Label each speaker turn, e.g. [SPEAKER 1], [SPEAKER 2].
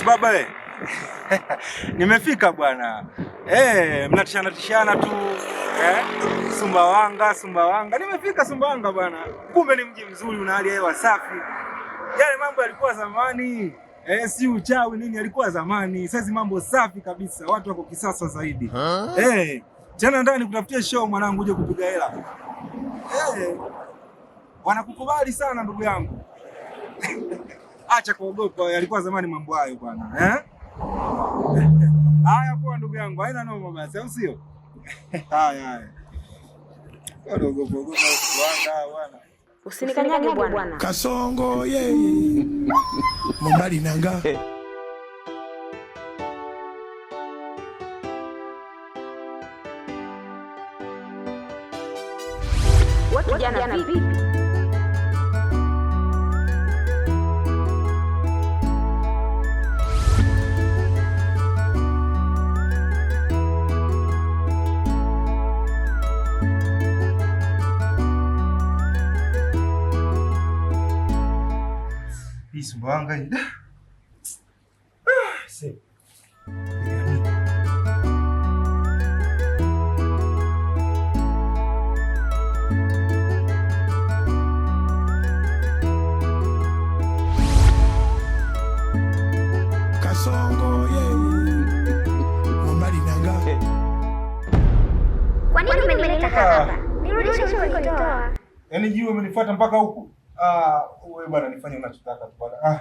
[SPEAKER 1] Baba nimefika bwana. Mnatishana tu. Sumbawanga. Nimefika Sumbawanga bwana. Kumbe ni mji mzuri una hali ya hewa safi. Yale mambo yalikuwa zamani. Si uchawi nini yalikuwa zamani. Sasa mambo safi kabisa. Watu wako kisasa zaidi. Tena ndani kutafutia show mwanangu uje kupiga hela. Wanakukubali sana ndugu yangu. Acha kuogopa, yalikuwa zamani mambo hayo bwana. Haya poa ndugu yangu, haina noma basi, au sio? Haya. Ogopa bwana.
[SPEAKER 2] Usinikanyage bwana.
[SPEAKER 3] Kasongo yeye. Mbali nanga.
[SPEAKER 2] Watu jana vipi?
[SPEAKER 1] Sumbawanga hii.
[SPEAKER 3] Kasongo yeye. Mbali nanga.
[SPEAKER 2] Kwa nini umenileta hapa? Nirudishe ulikonitoa.
[SPEAKER 1] Yaani jiwe umenifuata mpaka huku? Wewe bwana nifanye unachotaka tu bwana.